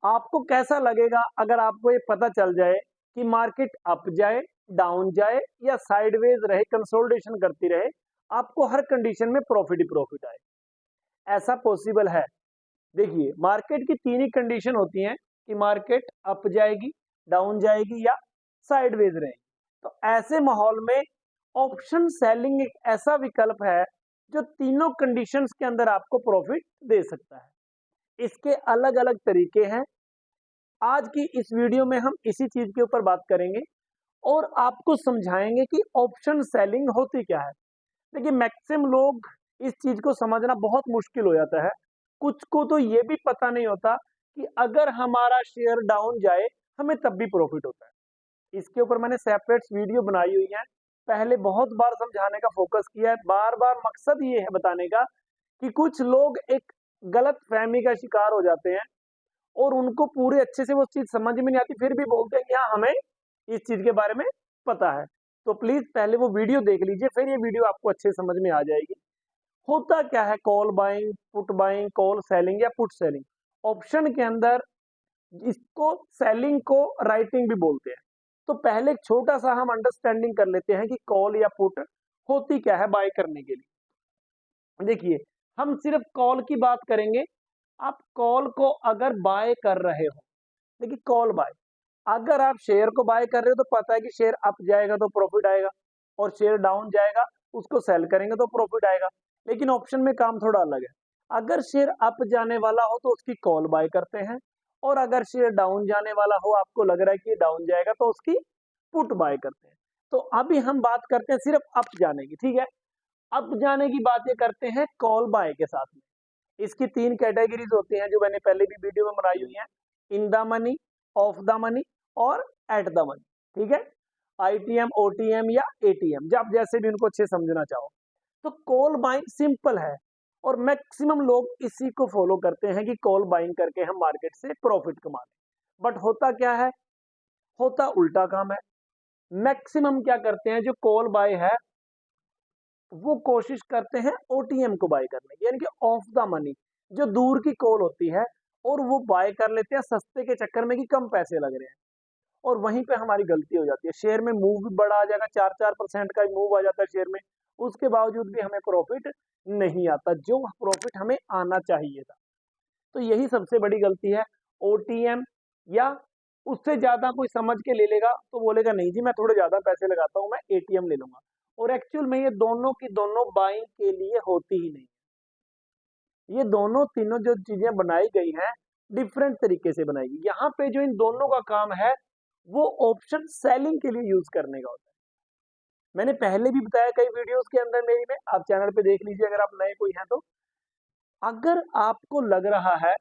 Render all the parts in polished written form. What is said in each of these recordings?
आपको कैसा लगेगा अगर आपको ये पता चल जाए कि मार्केट अप जाए, डाउन जाए या साइडवेज रहे, कंसोलिडेशन करती रहे, आपको हर कंडीशन में प्रॉफिट ही प्रॉफिट आए? ऐसा पॉसिबल है? देखिए, मार्केट की तीन ही कंडीशन होती हैं कि मार्केट अप जाएगी, डाउन जाएगी या साइडवेज रहेगी। तो ऐसे माहौल में ऑप्शन सेलिंग एक ऐसा विकल्प है जो तीनों कंडीशंस के अंदर आपको प्रॉफिट दे सकता है। इसके अलग अलग तरीके हैं। आज की इस वीडियो में हम इसी चीज के ऊपर बात करेंगे और आपको समझाएंगे कि ऑप्शन सेलिंग होती क्या है। देखिए, मैक्सिमम लोग इस चीज को समझना बहुत मुश्किल हो जाता है। कुछ को तो ये भी पता नहीं होता कि अगर हमारा शेयर डाउन जाए हमें तब भी प्रॉफिट होता है। इसके ऊपर मैंने सेपरेट वीडियो बनाई हुई है, पहले बहुत बार समझाने का फोकस किया है। बार बार मकसद ये है बताने का कि कुछ लोग एक गलत फहमी का शिकार हो जाते हैं और उनको पूरे अच्छे से वो चीज समझ में नहीं आती, फिर भी बोलते हैं कि हाँ हमें इस चीज के बारे में पता है। तो प्लीज पहले वो वीडियो देख लीजिए, फिर ये वीडियो आपको अच्छे समझ में आ जाएगी। होता क्या है call buying, put buying, call selling या पुट सेलिंग? ऑप्शन के अंदर इसको सेलिंग को राइटिंग भी बोलते हैं। तो पहले एक छोटा सा हम अंडरस्टैंडिंग कर लेते हैं कि कॉल या पुट होती क्या है बाय करने के लिए। देखिए, हम सिर्फ कॉल की बात करेंगे। आप कॉल को अगर बाय कर रहे हो, देखिए कॉल बाय, अगर आप शेयर को बाय कर रहे हो तो पता है कि शेयर अप जाएगा तो प्रॉफिट आएगा और शेयर डाउन जाएगा उसको सेल करेंगे तो प्रॉफिट आएगा। लेकिन ऑप्शन में काम थोड़ा अलग है। अगर शेयर अप जाने वाला हो तो उसकी कॉल बाय करते हैं और अगर शेयर डाउन जाने वाला हो, आपको लग रहा है कि डाउन जाएगा, तो उसकी पुट बाय करते हैं। तो अभी हम बात करते हैं सिर्फ अप जाने की, ठीक है। अप जाने की बात ये करते हैं कॉल बाय के साथ में। इसकी तीन कैटेगरीज होती हैं जो मैंने पहले भी वीडियो में बनाई हुई हैं: इन the money, of the money और एट द मनी, ठीक है। आईटीएम, ओटीएम या एटीएम, जब जैसे भी उनको अच्छे समझना चाहो। तो कॉल बाइंग सिंपल है और मैक्सिमम लोग इसी को फॉलो करते हैं कि कॉल बाइंग करके हम मार्केट से प्रॉफिट कमा लें। बट होता क्या है? होता उल्टा काम है। मैक्सिमम क्या करते हैं, जो कॉल बाय है वो कोशिश करते हैं ओटीएम को बाय करने की, यानी कि ऑफ द मनी, जो दूर की कॉल होती है, और वो बाय कर लेते हैं सस्ते के चक्कर में कि कम पैसे लग रहे हैं। और वहीं पे हमारी गलती हो जाती है। शेयर में मूव भी बड़ा आ जाएगा, 4-4% का मूव आ जाता है शेयर में, उसके बावजूद भी हमें प्रॉफिट नहीं आता जो प्रॉफिट हमें आना चाहिए था। तो यही सबसे बड़ी गलती है। ओटीएम या उससे ज्यादा कोई समझ के ले लेगा तो बोलेगा नहीं जी मैं थोड़े ज्यादा पैसे लगाता हूं, मैं एटीएम ले लूंगा। और एक्चुअल में ये दोनों की दोनों बाइंग के लिए होती ही नहीं। ये दोनों तीनों जो चीजें बनाई गई हैं डिफरेंट तरीके से बनाई गई। यहाँ पे जो इन दोनों का काम है वो ऑप्शन सेलिंग के लिए यूज करने का होता है। मैंने पहले भी बताया कई वीडियोस के अंदर मेरी में, आप चैनल पे देख लीजिए अगर आप नए कोई हैं तो। अगर आपको लग रहा है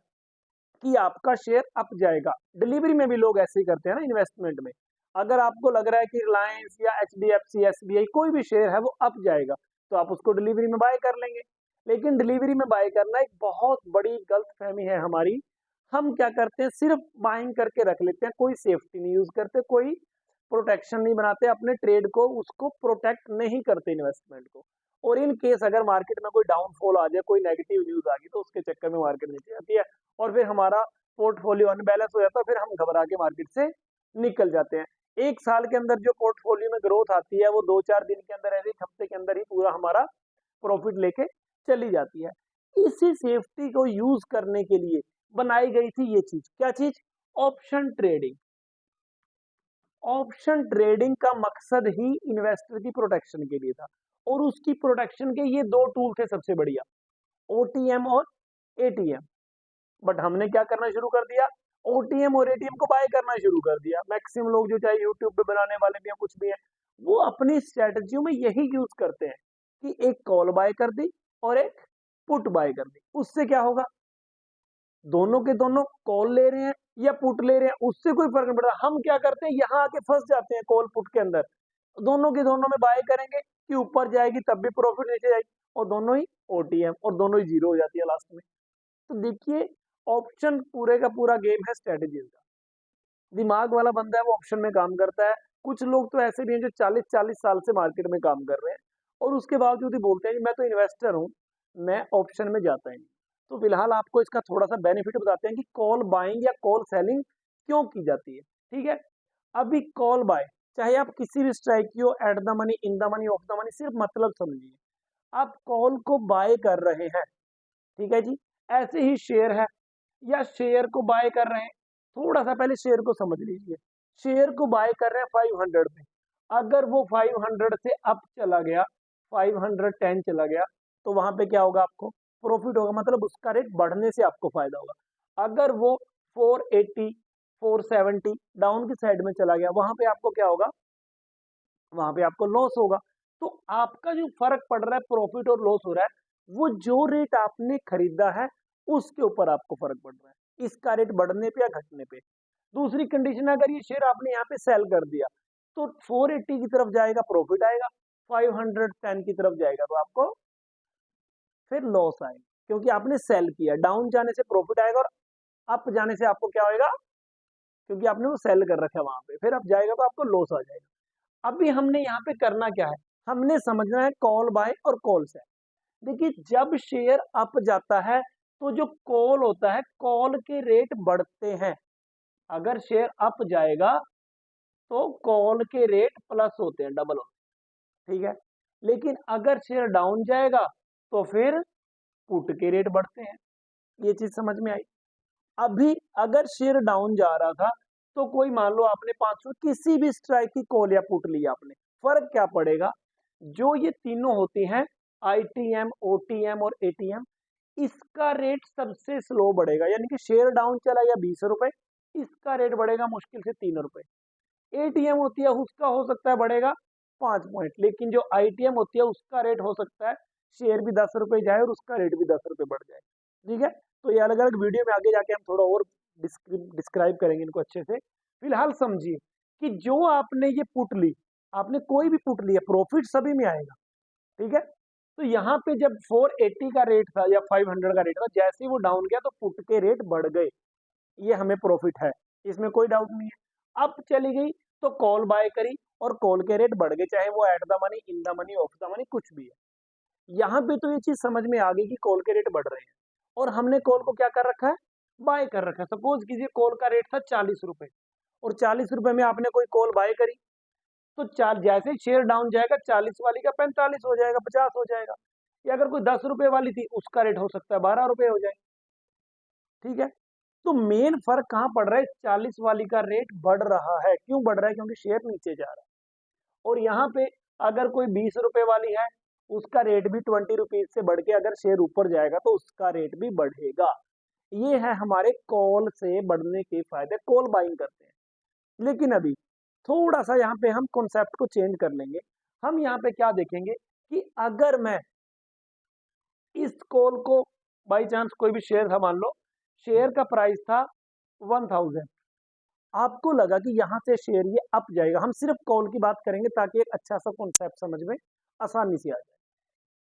कि आपका शेयर अप जाएगा, डिलीवरी में भी लोग ऐसे ही करते हैं ना इन्वेस्टमेंट में। अगर आपको लग रहा है कि रिलायंस या एचडीएफसी, एसबीआई, कोई भी शेयर है वो अप जाएगा, तो आप उसको डिलीवरी में बाय कर लेंगे। लेकिन डिलीवरी में बाय करना एक बहुत बड़ी गलतफहमी है हमारी। हम क्या करते हैं, सिर्फ बाइंग करके रख लेते हैं, कोई सेफ्टी नहीं यूज करते, कोई प्रोटेक्शन नहीं बनाते अपने ट्रेड को, उसको प्रोटेक्ट नहीं करते इन्वेस्टमेंट को। और इन केस अगर मार्केट में कोई डाउनफॉल आ जाए, कोई नेगेटिव न्यूज आ गई, तो उसके चक्कर में मार्केट नीचे आती है और फिर हमारा पोर्टफोलियो अनबैलेंस हो जाता है, फिर हम घबरा के मार्केट से निकल जाते हैं। एक साल के अंदर जो पोर्टफोलियो में ग्रोथ आती है वो 2-4 दिन के अंदर, ऐसे हफ्ते के अंदर ही पूरा हमारा प्रॉफिट लेके चली जाती है। इसी सेफ्टी को यूज करने के लिए बनाई गई थी ये चीज। क्या चीज? Option trading. ऑप्शन ट्रेडिंग का मकसद ही इन्वेस्टर की प्रोटेक्शन के लिए था और उसकी प्रोटेक्शन के ये दो टूल थे सबसे बढ़िया, ओटीएम और एटीएम। बट हमने क्या करना शुरू कर दिया? ओटीएम और एटीएम को बाय करना शुरू कर दिया। मैक्सिमम लोग जो चाहे यूट्यूब पे बनाने वाले भी हैं कुछ भी हैं, वो अपनी स्ट्रेटजियों में यही यूज करते हैं कि एक कॉल बाय कर दी और एक पुट बाय कर दी। उससे क्या होगा? दोनों के दोनों कॉल ले रहे हैं या पुट ले रहे हैं, उससे कोई फर्क नहीं पड़ता। हम क्या करते हैं, यहाँ आके फंस जाते हैं कॉल पुट के अंदर। दोनों के दोनों में बाय करेंगे कि ऊपर जाएगी तब भी प्रॉफिट, नीचे जाएगी और दोनों ही ओटीएम, और दोनों ही जीरो हो जाती है लास्ट में। तो देखिए, ऑप्शन पूरे का पूरा गेम है स्ट्रेटेजी का। दिमाग वाला बंदा है वो ऑप्शन में काम करता है। कुछ लोग तो ऐसे भी हैं जो 40-40 साल से मार्केट में काम कर रहे हैं और उसके बावजूद ही बोलते हैं कि मैं तो इन्वेस्टर हूं, मैं ऑप्शन में जाता ही नहीं। तो फिलहाल आपको इसका थोड़ा सा बेनिफिट बताते हैं कि कॉल बाइंग या कॉल सेलिंग क्यों की जाती है। ठीक है, अभी कॉल बाय चाहे आप किसी भी स्ट्राइक की हो, eight the money, in the money, of the money, सिर्फ मतलब समझिए आप कॉल को बाय कर रहे हैं। ठीक है जी, ऐसे ही शेयर है या शेयर को बाय कर रहे हैं, थोड़ा सा पहले शेयर को समझ लीजिए। शेयर को बाय कर रहे हैं 500 पे, अगर वो 500 से अप चला गया, 510 चला गया, तो वहां पे क्या होगा, आपको प्रॉफिट होगा, मतलब उसका रेट बढ़ने से आपको फायदा होगा। अगर वो 480 470 डाउन की साइड में चला गया, वहां पे आपको क्या होगा, वहां पे आपको लॉस होगा। तो आपका जो फर्क पड़ रहा है, प्रॉफिट और लॉस हो रहा है, वो जो रेट आपने खरीदा है उसके ऊपर आपको फर्क पड़ रहा है, इसका रेट बढ़ने पे या घटने पे। दूसरी कंडीशन, अगर ये शेयर आपने यहाँ पे सेल कर दिया तो 480 की तरफ जाएगा, प्रॉफिट आएगा, 510 की तरफ जाएगा तो आपको फिर लॉस आएगा, क्योंकि आपने सेल किया। डाउन जाने से प्रॉफिट आएगा और अप जाने से आपको क्या होएगा, क्योंकि आपने वो सेल कर रखा है वहां पे, फिर अप जाएगा तो आपको लॉस आ जाएगा। अभी हमने यहाँ पे करना क्या है, हमने समझना है कॉल बाय और कॉल सेल। देखिए, जब शेयर अप जाता है तो जो कॉल होता है, कॉल के रेट बढ़ते हैं। अगर शेयर अप जाएगा तो कॉल के रेट प्लस होते हैं, डबल होते हैं। ठीक है, लेकिन अगर शेयर डाउन जाएगा तो फिर पुट के रेट बढ़ते हैं। ये चीज समझ में आई। अभी अगर शेयर डाउन जा रहा था तो कोई, मान लो आपने 500 किसी भी स्ट्राइक की कॉल या पुट लिया आपने, फर्क क्या पड़ेगा, जो ये तीनों होती हैं, आईटीएम, ओटीएम और एटीएम, इसका रेट सबसे स्लो बढ़ेगा। यानी कि शेयर डाउन चला गया 20 रुपए, इसका रेट बढ़ेगा मुश्किल से 3 रुपए। एटीएम होती है उसका हो सकता है बढ़ेगा 5 पॉइंट, लेकिन जो आईटीएम होती है उसका रेट हो सकता है शेयर भी 10 रुपए जाए और उसका रेट भी 10 रुपए बढ़ जाए। ठीक है, तो ये अलग अलग वीडियो में आगे जाके हम थोड़ा और डिस्क्राइब करेंगे इनको अच्छे से। फिलहाल समझिए कि जो आपने ये पुट ली, आपने कोई भी पुट लिया, प्रॉफिट सभी में आएगा। ठीक है, तो यहाँ पे जब 480 का रेट था या 500 का रेट था, जैसे ही वो डाउन गया तो पुट के रेट बढ़ गए, ये हमें प्रॉफिट है, इसमें कोई डाउट नहीं है। अब चली गई तो कॉल बाय करी और कॉल के रेट बढ़ गए, चाहे वो eight the money, in the money, of the money, कुछ भी है। यहाँ पे तो ये चीज समझ में आ गई कि कॉल के रेट बढ़ रहे हैं और हमने कॉल को क्या कर रखा है, बाय कर रखा है। सपोज कीजिए कॉल का रेट था 40 रुपए और 40 रुपए में आपने कोई कॉल बाय करी, तो चार जैसे शेयर डाउन जाएगा 40 वाली का 45 हो जाएगा, 50 हो जाएगा। या अगर कोई 10 रुपए वाली थी उसका रेट हो सकता है 12 रुपए हो जाए। ठीक है, तो मेन फर्क कहां पड़ रहा है, 40 वाली का रेट बढ़ रहा है। क्यों बढ़ रहा है, क्योंकि शेयर नीचे जा रहा है। और यहाँ पे अगर कोई 20 रुपए वाली है, उसका रेट भी 20 रुपीज से बढ़ के अगर शेयर ऊपर जाएगा तो उसका रेट भी बढ़ेगा। ये है हमारे कॉल से बढ़ने के फायदे, कॉल बाइंग करते हैं। लेकिन अभी थोड़ा सा यहाँ पे हम कॉन्सेप्ट को चेंज कर लेंगे। हम यहाँ पे क्या देखेंगे कि अगर मैं इस कॉल को, बाई चांस कोई भी शेयर था, मान लो शेयर का प्राइस था 1000, आपको लगा कि यहाँ से शेयर ये अप जाएगा, हम सिर्फ कॉल की बात करेंगे ताकि एक अच्छा सा कॉन्सेप्ट समझ में आसानी से आ जाए।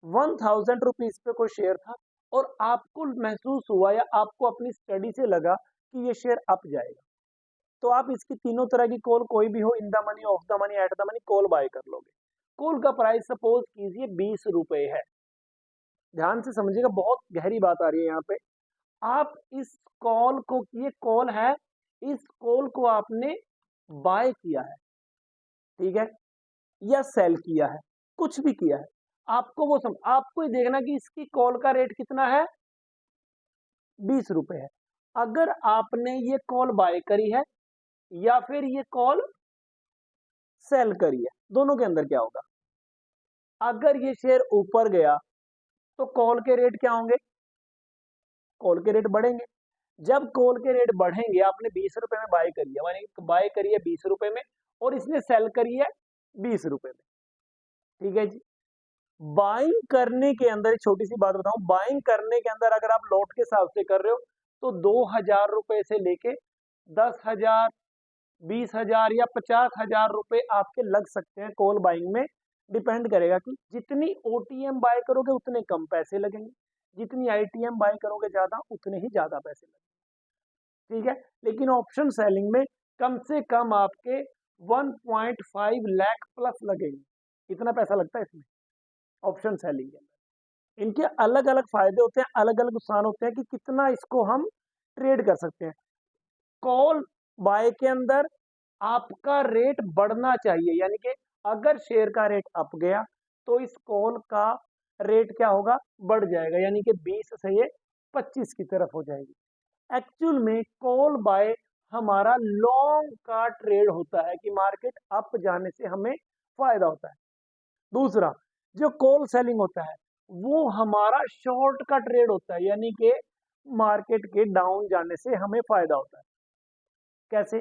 1000 रुपीज पे कोई शेयर था और आपको महसूस हुआ या आपको अपनी स्टडी से लगा कि ये शेयर अप जाएगा, तो आप इसकी तीनों तरह की कॉल कोई भी हो, in the money, of the money, at the money, call buy कर लोगे। कॉल का प्राइस सपोज कीजिए 20 रुपए है। ध्यान से समझिएगा, बहुत गहरी बात आ रही है यहाँ पे। आप इस कॉल को, ये कॉल है, इस कॉल को आपने बाय किया है, ठीक है, या सेल किया है, कुछ भी किया है, आपको वो आपको ये देखना कि इसकी कॉल का रेट कितना है, 20 रुपए है। अगर आपने ये कॉल बाय करी है या फिर ये कॉल सेल करी है, दोनों के अंदर क्या होगा, अगर ये शेयर ऊपर गया तो कॉल के रेट क्या होंगे, कॉल के रेट बढ़ेंगे। जब कॉल के रेट बढ़ेंगे, आपने 20 रुपए में बाय करी है, मानी बाय करी है 20 रुपए में और इसने सेल करी है 20 रुपए में। ठीक है जी, बाइंग करने के अंदर एक छोटी सी बात बताऊं, बाइंग करने के अंदर अगर आप लॉट के हिसाब से कर रहे हो तो 2000 रुपए से लेके 10,000, 20,000 या 50,000 रुपए आपके लग सकते हैं कॉल बाइंग में। डिपेंड करेगा कि जितनी ओटीएम बाय करोगे उतने कम पैसे लगेंगे, जितनी आईटीएम बाय करोगे ज्यादा, उतने ही ज्यादा पैसे लगेंगे। ठीक है, लेकिन ऑप्शन सेलिंग में कम से कम आपके 1.5 लाख प्लस लगेंगे, इतना पैसा लगता है इसमें ऑप्शन सेलिंग के अंदर। इनके अलग अलग फायदे होते हैं, अलग अलग नुकसान होते हैं कि कितना इसको हम ट्रेड कर सकते हैं। कॉल बाय के अंदर आपका रेट बढ़ना चाहिए, यानी कि अगर शेयर का रेट अप गया तो इस कॉल का रेट क्या होगा, बढ़ जाएगा, यानी कि 20 से ये 25 की तरफ हो जाएगी। एक्चुअल में कॉल बाय हमारा लॉन्ग का ट्रेड होता है कि मार्केट अप जाने से हमें फायदा होता है। दूसरा, जो कॉल सेलिंग होता है वो हमारा शॉर्ट का ट्रेड होता है, यानी कि मार्केट के डाउन जाने से हमें फायदा होता है। कैसे?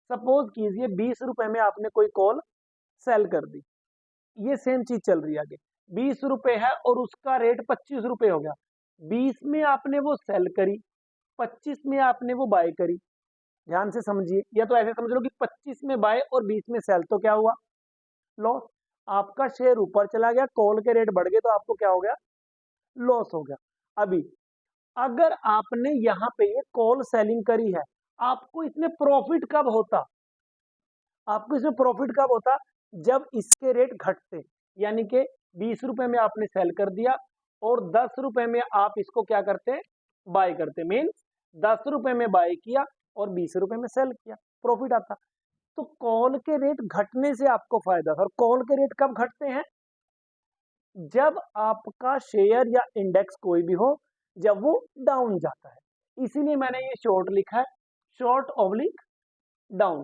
सपोज कीजिए 20 रुपए में आपने कोई कॉल सेल कर दी, ये सेम चीज चल रही है आगे, 20 रुपए है और उसका रेट 25 रुपए हो गया। 20 में आपने वो सेल करी, 25 में आपने वो बाय करी। ध्यान से समझिए, या तो ऐसे समझ लो कि 25 में बाय और 20 में सेल, तो क्या हुआ, लॉस। आपका शेयर ऊपर चला गया, कॉल के रेट बढ़ गए, तो आपको क्या हो गया, लॉस हो गया। अभी अगर आपने यहाँ पे ये कॉल सेलिंग करी है, आपको इसमें प्रॉफिट कब होता, आपको इसमें प्रॉफिट कब होता, जब इसके रेट घटते, यानी कि 20 रुपए में आपने सेल कर दिया और 10 रुपए में आप इसको क्या करते, बाय करते, मीन्स 10 रुपए में बाय किया और 20 रुपए में सेल किया, प्रॉफिट आता। तो कॉल के रेट घटने से आपको फायदा था। और कॉल के रेट कब घटते हैं, जब आपका शेयर या इंडेक्स कोई भी हो, जब वो डाउन जाता है। इसीलिए मैंने ये शॉर्ट लिखा है, शॉर्ट ऑब्लिक डाउन,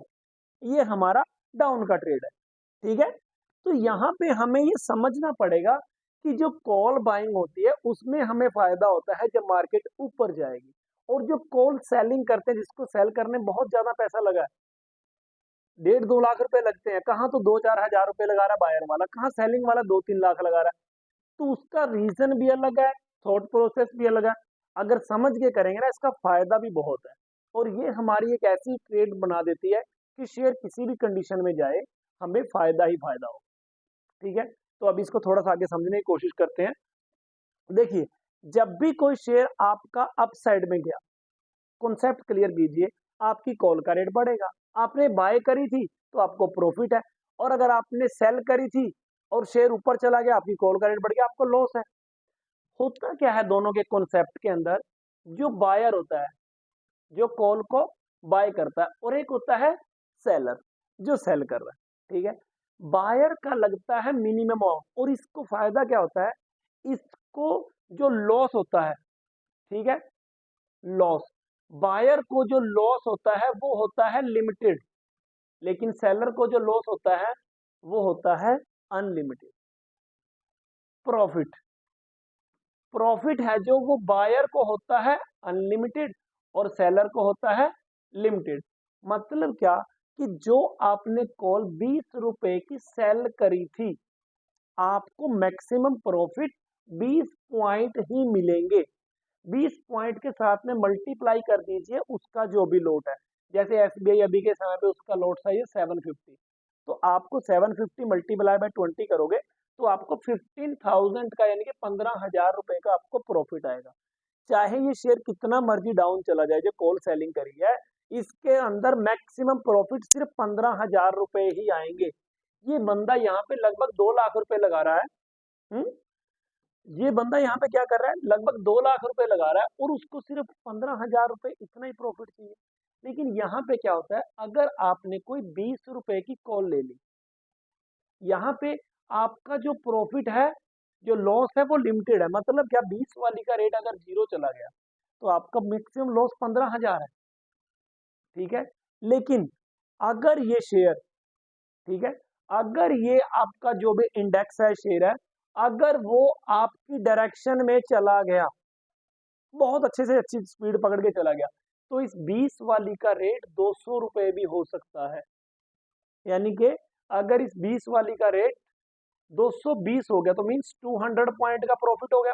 ये हमारा डाउन का ट्रेड है। ठीक है, तो यहाँ पे हमें ये समझना पड़ेगा कि जो कॉल बाइंग होती है उसमें हमें फायदा होता है जब मार्केट ऊपर जाएगी, और जो कॉल सेलिंग करते हैं, जिसको सेल करने में बहुत ज्यादा पैसा लगा है, 1.5-2 लाख रुपए लगते हैं, कहाँ तो 2-4 हजार रुपए लगा रहा है बायर वाला, कहाँ सेलिंग वाला 2-3 लाख लगा रहा है। तो उसका रीजन भी अलग है, थॉट प्रोसेस भी अलग है। अगर समझ के करेंगे ना, इसका फायदा भी बहुत है। और ये हमारी एक ऐसी ट्रेड बना देती है कि शेयर किसी भी कंडीशन में जाए, हमें फायदा ही फायदा हो। ठीक है, तो अब इसको थोड़ा सा आगे समझने की कोशिश करते हैं। देखिए, जब भी कोई शेयर आपका अप साइड में गया, कॉन्सेप्ट क्लियर कीजिए, आपकी कॉल का रेट बढ़ेगा। आपने बाय करी थी तो आपको प्रॉफिट है, और अगर आपने सेल करी थी और शेयर ऊपर चला गया, आपकी कॉल का रेट बढ़ गया, आपको लॉस है। होता क्या है दोनों के कॉन्सेप्ट के अंदर, जो बायर होता है, जो कॉल को बाय करता है, और एक होता है सेलर, जो सेल कर रहा है। ठीक है, बायर का लगता है मिनिमम अमाउंट, और इसको फायदा क्या होता है, इसको जो लॉस होता है, ठीक है, लॉस, बायर को जो लॉस होता है वो होता है लिमिटेड, लेकिन सेलर को जो लॉस होता है वो होता है अनलिमिटेड। प्रॉफिट, प्रॉफिट है जो वो बायर को होता है अनलिमिटेड और सेलर को होता है लिमिटेड। मतलब क्या, कि जो आपने कॉल 20 रुपए की सेल करी थी, आपको मैक्सिमम प्रॉफिट 20 पॉइंट ही मिलेंगे। 20 पॉइंट के साथ में मल्टीप्लाई कर दीजिए उसका जो भी लोट है। जैसे एसबीआई अभी के समय पे उसका लोट था ये 750, तो आपको 750 मल्टीप्लाई बाय 20 करोगे तो आपको 15,000 का, यानी कि 15,000 रुपए का आपको प्रॉफिट आएगा। चाहे ये शेयर कितना मर्जी डाउन चला जाए, जो कॉल सेलिंग करी है, इसके अंदर मैक्सिमम प्रॉफिट सिर्फ 15,000 रुपए ही आएंगे। ये बंदा यहाँ पे लगभग 2 लाख रुपए लगा रहा है। ये बंदा यहाँ पे क्या कर रहा है, लगभग 2 लाख रुपए लगा रहा है, और उसको सिर्फ 15,000 रुपए इतना ही प्रॉफिट चाहिए। लेकिन यहाँ पे क्या होता है, अगर आपने कोई 20 रुपए की कॉल ले ली, यहाँ पे आपका जो प्रॉफिट है, जो लॉस है वो लिमिटेड है। मतलब क्या, 20 वाली का रेट अगर जीरो चला गया तो आपका मैक्सिमम लॉस 15,000 है। ठीक है, लेकिन अगर ये शेयर, ठीक है, अगर ये आपका जो भी इंडेक्स है, शेयर है, अगर वो आपकी डायरेक्शन में चला गया, बहुत अच्छे से अच्छी स्पीड पकड़ के चला गया, तो इस 20 वाली का रेट 200 रुपए भी हो सकता है। यानी कि अगर इस 20 वाली का रेट 220 हो गया तो मीन्स 200 पॉइंट का प्रॉफिट हो गया।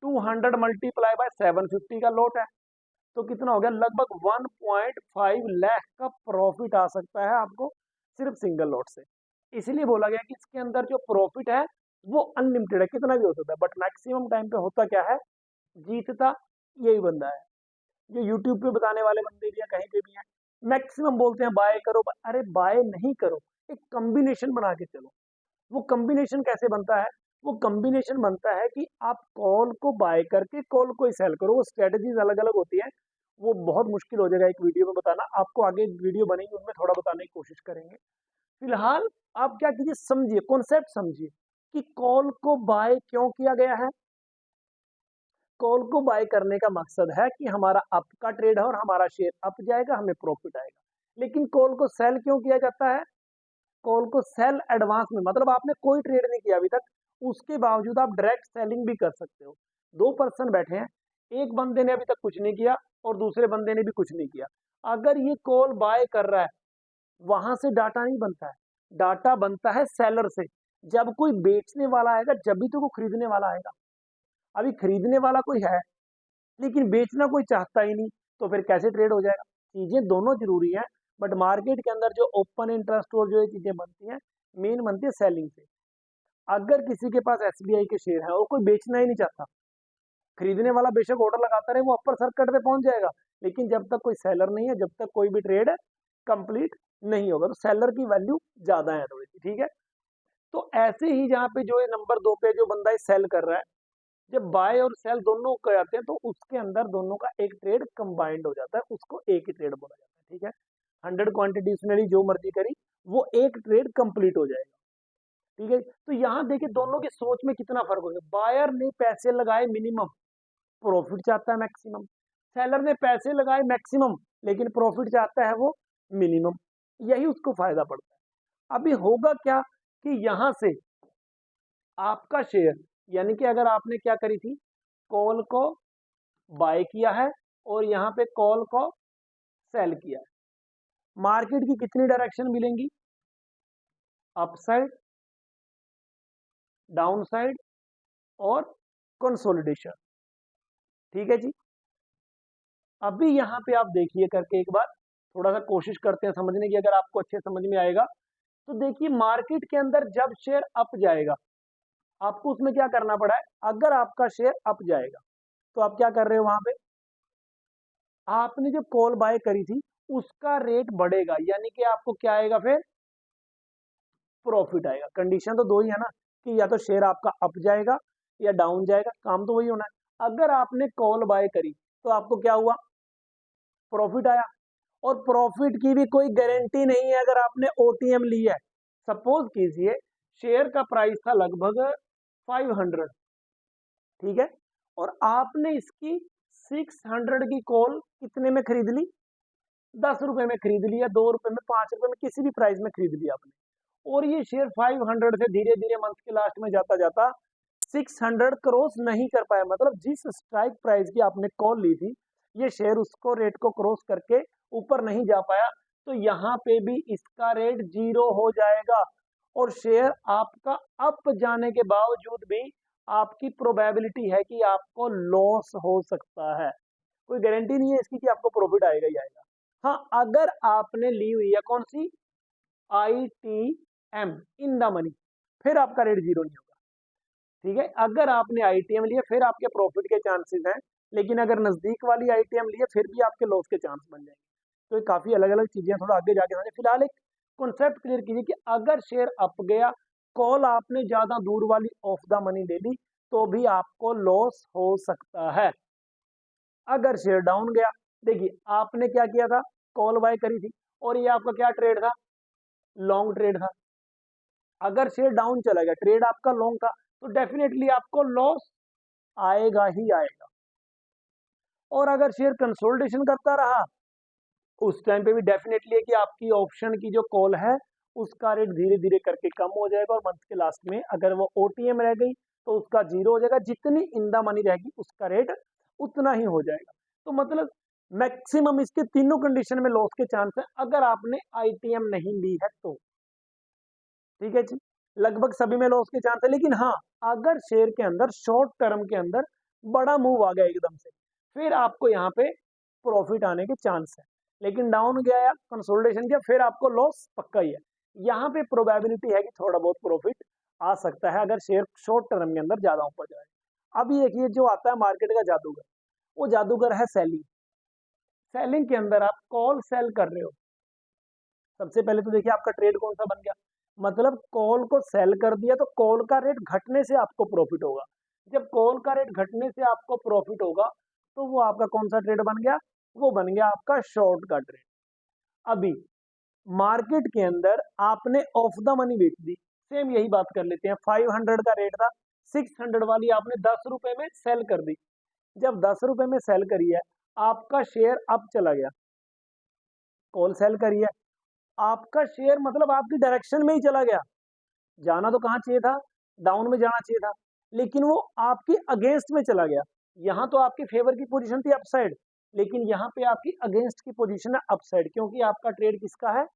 200 मल्टीप्लाई बाय 750 का लॉट है, तो कितना हो गया, लगभग 1.5 लाख का प्रॉफिट आ सकता है आपको सिर्फ सिंगल लॉट से। इसलिए बोला गया कि इसके अंदर जो प्रॉफिट है वो अनलिमिटेड है, कितना भी हो सकता है, बट मैक्सिमम टाइम पे होता क्या है, जीतता यही बंदा है। जो यूट्यूब पे बताने वाले बंदे भी हैं, कहीं पे भी हैं, मैक्सिमम बोलते हैं बाय करो, अरे बाय नहीं करो, एक कॉम्बिनेशन बना के चलो। वो कॉम्बिनेशन कैसे बनता है, वो कॉम्बिनेशन बनता है कि आप कॉल को बाय करके कॉल को ही सेल करो। वो स्ट्रेटजीज अलग अलग होती है, वो बहुत मुश्किल हो जाएगा एक वीडियो में बताना। आपको आगे वीडियो बनेगी उनमें थोड़ा बताने की कोशिश करेंगे। फिलहाल आप क्या कीजिए, समझिए, कॉन्सेप्ट समझिए कि कॉल को बाय क्यों किया गया है। कॉल को बाय करने का मकसद है कि हमारा अप का ट्रेड है और हमारा शेयर अप जाएगा, हमें प्रॉफिट आएगा। लेकिन कॉल को सेल क्यों किया जाता है? कॉल को सेल एडवांस में, मतलब आपने कोई ट्रेड नहीं किया अभी तक, उसके बावजूद आप डायरेक्ट सेलिंग भी कर सकते हो। दो पर्सन बैठे हैं, एक बंदे ने अभी तक कुछ नहीं किया और दूसरे बंदे ने भी कुछ नहीं किया। अगर ये कॉल बाय कर रहा है, वहां से डाटा नहीं बनता है, डाटा बनता है सेलर से। जब कोई बेचने वाला आएगा जब भी तो वो खरीदने वाला आएगा। अभी खरीदने वाला कोई है लेकिन बेचना कोई चाहता ही नहीं, तो फिर कैसे ट्रेड हो जाएगा? चीजें दोनों जरूरी हैं, बट मार्केट के अंदर जो ओपन इंटरेस्ट और जो ये चीजें बनती हैं, मेन बनती है सेलिंग से। अगर किसी के पास एसबीआई के शेयर है और कोई बेचना ही नहीं चाहता, खरीदने वाला बेशक ऑर्डर लगाता रहे, वो अपर सर्किट पे पहुंच जाएगा, लेकिन जब तक कोई सेलर नहीं है, जब तक कोई भी ट्रेड कंप्लीट नहीं होगा, तो सेलर की वैल्यू ज्यादा है थोड़ी सी, ठीक है। तो ऐसे ही जहाँ पे जो नंबर 2 पे जो बंदा सेल कर रहा है, जब बाय और सेल दोनों कर जाते हैं तो उसके अंदर दोनों का एक ट्रेड कंबाइंड हो जाता है, उसको एक ही ट्रेड बोला जाता है, ठीक है। 100 क्वांटिटी उसने जो मर्जी करी, वो एक ट्रेड कंप्लीट हो जाएगा, ठीक है। तो यहाँ देखिए दोनों की सोच में कितना फर्क हो गया। बायर ने पैसे लगाए मिनिमम, प्रॉफिट चाहता है मैक्सिमम। सेलर ने पैसे लगाए मैक्सिमम, लेकिन प्रॉफिट चाहता है वो मिनिमम। यही उसको फायदा पड़ता है। अभी होगा क्या कि यहां से आपका शेयर, यानी कि अगर आपने क्या करी थी, कॉल को बाय किया है और यहाँ पे कॉल को सेल किया है, मार्केट की कितनी डायरेक्शन मिलेंगी? अपसाइड, डाउनसाइड और कंसोलिडेशन, ठीक है जी। अभी यहाँ पे आप देखिए करके एक बार, थोड़ा सा कोशिश करते हैं समझने की, अगर आपको अच्छे समझ में आएगा तो देखिए मार्केट के अंदर जब शेयर अप जाएगा, आपको उसमें क्या करना पड़ा है। अगर आपका शेयर अप जाएगा तो आप क्या कर रहे हो, वहां पे आपने जो कॉल बाय करी थी उसका रेट बढ़ेगा, यानी कि आपको क्या आएगा, फिर प्रॉफिट आएगा। कंडीशन तो दो ही है ना, कि या तो शेयर आपका अप जाएगा या डाउन जाएगा, काम तो वही होना है। अगर आपने कॉल बाय करी तो आपको क्या हुआ, प्रॉफिट आया। और प्रॉफिट की भी कोई गारंटी नहीं है अगर आपने ओटीएम ली है। सपोज कीजिए शेयर का प्राइस था लगभग 500, ठीक है, और आपने इसकी 600 की कॉल कितने में खरीद ली, 10 रुपए में खरीद लिया, 2 रुपए में, 5 रुपए में, किसी भी प्राइस में खरीद लिया आपने। और ये शेयर 500 से धीरे धीरे मंथ के लास्ट में जाता जाता 600 क्रॉस नहीं कर पाया, मतलब जिस स्ट्राइक प्राइस की आपने कॉल ली थी, ये शेयर उसको रेट को क्रॉस करके ऊपर नहीं जा पाया, तो यहाँ पे भी इसका रेट 0 हो जाएगा। और शेयर आपका अप जाने के बावजूद भी आपकी प्रोबेबिलिटी है कि आपको लॉस हो सकता है। कोई गारंटी नहीं है इसकी कि आपको प्रॉफिट आएगा ही आएगा। हाँ, अगर आपने ली हुई है कौन सी, ITM इन द मनी, फिर आपका रेट 0 नहीं होगा, ठीक है। अगर आपने ITM लिया फिर आपके प्रॉफिट के चांसेस हैं, लेकिन अगर नजदीक वाली ITM लिए फिर भी आपके लॉस के चांस बन जाएंगे। तो ये काफी अलग अलग चीजें, थोड़ा आगे जाके समझे। फिलहाल एक कॉन्सेप्ट क्लियर कीजिए कि अगर शेयर अप गया, कॉल आपने ज्यादा दूर वाली ऑफ द मनी ले ली, तो भी आपको लॉस हो सकता है। अगर शेयर डाउन गया, देखिए आपने क्या किया था, कॉल बाय करी थी और ये आपका क्या ट्रेड था, लॉन्ग ट्रेड था। अगर शेयर डाउन चला गया, ट्रेड आपका लॉन्ग था, तो डेफिनेटली आपको लॉस आएगा ही आएगा। और अगर शेयर कंसोलिडेशन करता रहा, उस टाइम पे भी डेफिनेटली है कि आपकी ऑप्शन की जो कॉल है उसका रेट धीरे धीरे करके कम हो जाएगा, और मंथ के लास्ट में अगर वो ओटीएम रह गई तो उसका 0 हो जाएगा, जितनी इन द मनी रहेगी उसका रेट उतना ही हो जाएगा। तो मतलब मैक्सिमम इसके तीनों कंडीशन में लॉस के चांस है अगर आपने आईटीएम नहीं ली है तो, ठीक है जी। लगभग सभी में लॉस के चांस है, लेकिन हाँ, अगर शेयर के अंदर शॉर्ट टर्म के अंदर बड़ा मूव आ गया एकदम से, फिर आपको यहाँ पे प्रॉफिट आने के चांस है। लेकिन डाउन गया या कंसोलिडेशन किया, फिर आपको लॉस पक्का ही है। यहाँ पे प्रोबेबिलिटी है कि थोड़ा बहुत प्रॉफिट आ सकता है अगर शेयर शॉर्ट टर्म के अंदर ज्यादा ऊपर जाए। अभी देखिए जो आता है मार्केट का जादूगर, वो जादूगर है सेलिंग। सेलिंग के अंदर आप कॉल सेल कर रहे हो, सबसे पहले तो देखिए आपका ट्रेड कौन सा बन गया, मतलब कॉल को सेल कर दिया तो कॉल का रेट घटने से आपको प्रॉफिट होगा। जब कॉल का रेट घटने से आपको प्रॉफिट होगा तो वो आपका कौन सा ट्रेड बन गया? वो बन गया आपका शॉर्ट का ट्रेड। अभी मार्केट के अंदर आपने ऑफ द मनी बेच दी, सेम यही बात कर लेते हैं। 500 का रेट था, 600 वाली आपने 10 रुपए में सेल कर दी। जब 10 रुपए में सेल करी है, आपका शेयर अप चला गया, कॉल सेल करी है, आपका शेयर मतलब आपकी डायरेक्शन में ही चला गया। जाना तो कहाँ चाहिए था? डाउन में जाना चाहिए था, लेकिन वो आपकी अगेंस्ट में चला गया। यहाँ तो आपकी फेवर की पोजीशन थी अपसाइड, लेकिन यहाँ पे आपकी अगेंस्ट की पोजीशन है अपसाइड, क्योंकि आपका ट्रेड किसका है?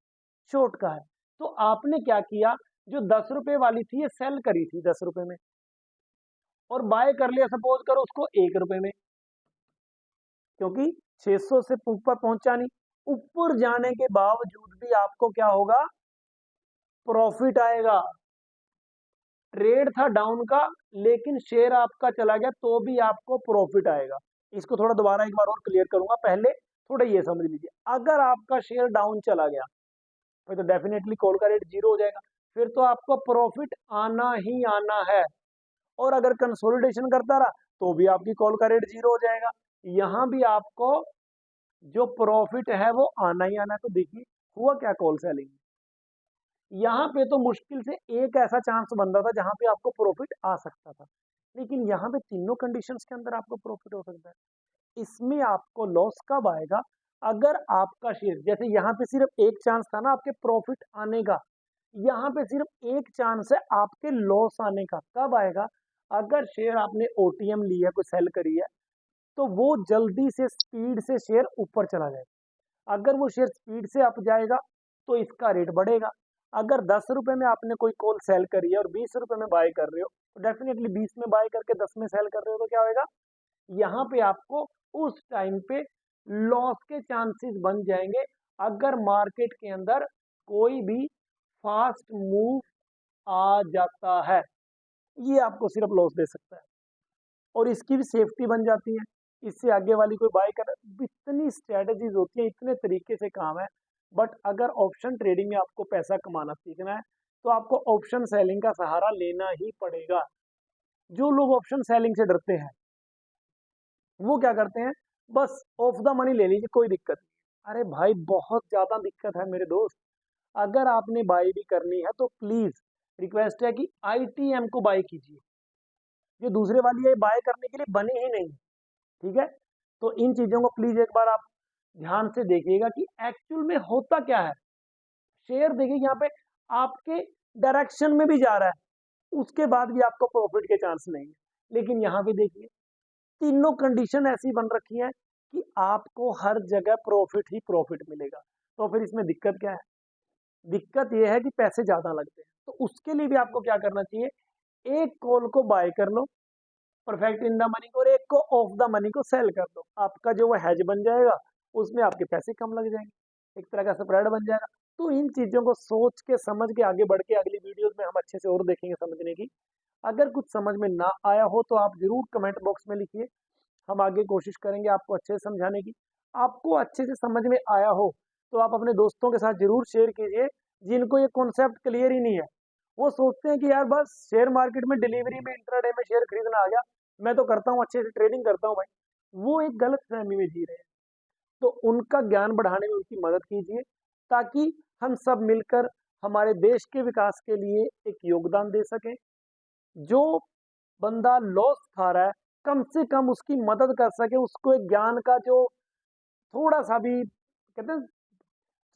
शॉर्ट का है। तो आपने क्या किया? जो 10 रुपए वाली थी ये सेल करी थी 10 रुपए में, और बाय कर लिया सपोज करो उसको 1 रुपए में, क्योंकि 600 से ऊपर पहुंचा नहीं। ऊपर जाने के बावजूद भी आपको क्या होगा? प्रॉफिट आएगा। ट्रेड था डाउन का, लेकिन शेयर आपका चला गया तो भी आपको प्रॉफिट आएगा। इसको थोड़ा दोबारा एक बार और क्लियर करूंगा, पहले थोड़ा ये समझ लीजिए। अगर आपका शेयर डाउन चला गया फिर तो डेफिनेटली कॉल का रेट जीरो हो जाएगा, फिर तो आपको प्रॉफिट आना ही आना है। और अगर कंसोलिडेशन करता रहा तो भी आपकी कॉल का रेट जीरो हो जाएगा, यहां भी आपको जो प्रॉफिट है वो आना ही आना है। तो देखिए हुआ क्या कॉल सेलिंग, यहाँ पे तो मुश्किल से एक ऐसा चांस बन रहा था जहां पे आपको प्रॉफिट आ सकता था, लेकिन यहाँ पे तीनों कंडीशंस के अंदर आपको प्रॉफिट हो सकता है। इसमें आपको लॉस कब आएगा? अगर आपका शेयर, जैसे यहाँ पे सिर्फ एक चांस था ना आपके प्रॉफिट आने का, यहाँ पे सिर्फ एक चांस है आपके लॉस आने का। कब आएगा? अगर शेयर आपने ओटीएम लिया, कोई सेल करी है, तो वो जल्दी से स्पीड से शेयर ऊपर चला जाएगा। अगर वो शेयर स्पीड से अप जाएगा तो इसका रेट बढ़ेगा। अगर 10 रुपए में आपने कोई कॉल सेल करी है और 20 रुपए में बाय कर रहे हो, तो डेफिनेटली 20 में बाय करके 10 में सेल कर रहे हो तो क्या होगा? यहाँ पे आपको उस टाइम पे लॉस के चांसेस बन जाएंगे, अगर मार्केट के अंदर कोई भी फास्ट मूव आ जाता है। ये आपको सिर्फ लॉस दे सकता है, और इसकी भी सेफ्टी बन जाती है। इससे आगे वाली कोई बाय कर, इतनी स्ट्रेटजीज होती है, इतने तरीके से काम है। बट अगर ऑप्शन ट्रेडिंग में आपको पैसा कमाना सीखना है तो आपको ऑप्शन सेलिंग का सहारा लेना ही पड़ेगा। जो लोग ऑप्शन सेलिंग से डरते हैं वो क्या करते हैं? बस ऑफ द मनी ले लीजिए, कोई दिक्कत नहीं। अरे भाई बहुत ज्यादा दिक्कत है मेरे दोस्त। अगर आपने बाय भी करनी है तो प्लीज रिक्वेस्ट है कि आईटीएम को बाय कीजिए, जो दूसरे वाली है बाय करने के लिए बनी ही नहीं। ठीक है, तो इन चीजों को प्लीज एक बार आप ध्यान से देखिएगा कि एक्चुअल में होता क्या है। शेयर देखिए यहाँ पे आपके डायरेक्शन में भी जा रहा है, उसके बाद भी आपको प्रॉफिट के चांस नहीं है। लेकिन यहाँ पे देखिए तीनों कंडीशन ऐसी बन रखी है कि आपको हर जगह प्रॉफिट ही प्रॉफिट मिलेगा। तो फिर इसमें दिक्कत क्या है? दिक्कत यह है कि पैसे ज्यादा लगते हैं। तो उसके लिए भी आपको क्या करना चाहिए? एक कॉल को बाय कर लो परफेक्ट इन द मनी को, और एक को ऑफ द मनी को सेल कर दो। आपका जो वो हैज बन जाएगा, उसमें आपके पैसे कम लग जाएंगे, एक तरह का स्प्रेड बन जाएगा। तो इन चीजों को सोच के समझ के आगे बढ़ के अगली वीडियोस में हम अच्छे से और देखेंगे समझने की। अगर कुछ समझ में ना आया हो तो आप जरूर कमेंट बॉक्स में लिखिए, हम आगे कोशिश करेंगे आपको अच्छे से समझाने की। आपको अच्छे से समझ में आया हो तो आप अपने दोस्तों के साथ जरूर शेयर कीजिए, जिनको ये कॉन्सेप्ट क्लियर ही नहीं है। वो सोचते हैं कि यार बस शेयर मार्केट में डिलीवरी में इंट्राडे में शेयर खरीदना आ गया, मैं तो करता हूँ अच्छे से ट्रेडिंग करता हूँ भाई। वो एक गलत फहमी में जी रहे हैं। तो उनका ज्ञान बढ़ाने में उनकी मदद कीजिए, ताकि हम सब मिलकर हमारे देश के विकास के लिए एक योगदान दे सकें। जो बंदा लॉस खा रहा है कम से कम उसकी मदद कर सके, उसको एक ज्ञान का जो थोड़ा सा भी, कहते हैं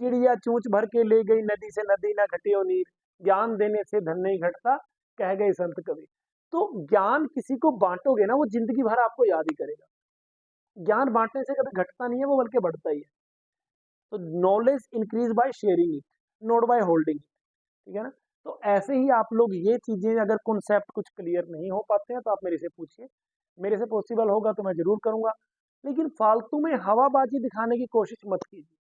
चिड़िया चूंच भर के ले गई नदी से नदी ना घटियो नीर, ज्ञान देने से धन नहीं घटता, कह गए संत कवि। तो ज्ञान किसी को बांटोगे ना वो जिंदगी भर आपको याद ही करेगा। ज्ञान बांटने से कभी घटता नहीं है वो, बल्कि बढ़ता ही है। तो knowledge increase by sharing it, not by holding it. ठीक है ना? तो ऐसे ही आप लोग ये चीजें, अगर कॉन्सेप्ट कुछ क्लियर नहीं हो पाते हैं तो आप मेरे से पूछिए, मेरे से पॉसिबल होगा तो मैं जरूर करूंगा। लेकिन फालतू में हवाबाजी दिखाने की कोशिश मत कीजिए।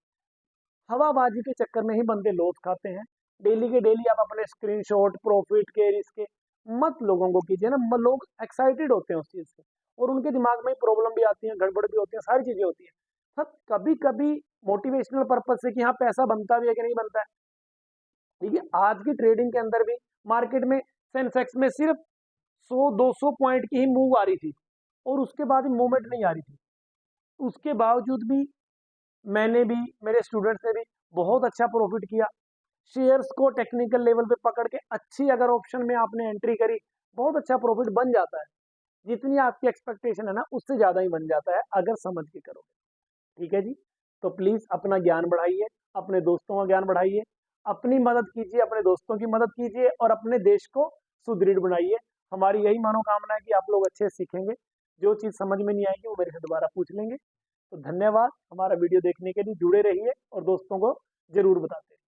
हवाबाजी के चक्कर में ही बंदे लॉस खाते हैं। डेली के डेली आप अपने स्क्रीनशॉट प्रॉफिट के रिस्क के मत लोगों को कीजिए ना। लोग एक्साइटेड होते हैं उस चीज से, और उनके दिमाग में प्रॉब्लम भी आती है, गड़बड़ भी होती है, सारी चीजें होती है। सब कभी कभी मोटिवेशनल पर्पज से कि हाँ पैसा बनता भी है कि नहीं बनता है, ठीक है, आज की ट्रेडिंग के अंदर भी मार्केट में सेंसेक्स में सिर्फ 100-200 पॉइंट की ही मूव आ रही थी और उसके बाद ही मूवमेंट नहीं आ रही थी। उसके बावजूद भी मैंने भी, मेरे स्टूडेंट्स ने भी बहुत अच्छा प्रॉफिट किया। शेयर्स को टेक्निकल लेवल पे पकड़ के अच्छी अगर ऑप्शन में आपने एंट्री करी, बहुत अच्छा प्रॉफिट बन जाता है। जितनी आपकी एक्सपेक्टेशन है ना, उससे ज़्यादा ही बन जाता है अगर समझ के करोगे। ठीक है जी, तो प्लीज़ अपना ज्ञान बढ़ाइए, अपने दोस्तों का ज्ञान बढ़ाइए, अपनी मदद कीजिए, अपने दोस्तों की मदद कीजिए और अपने देश को सुदृढ़ बनाइए। हमारी यही मनोकामना है कि आप लोग अच्छे से सीखेंगे। जो चीज़ समझ में नहीं आएगी वो मेरे से दोबारा पूछ लेंगे। तो धन्यवाद, हमारा वीडियो देखने के लिए। जुड़े रहिए और दोस्तों को ज़रूर बताते रहिए।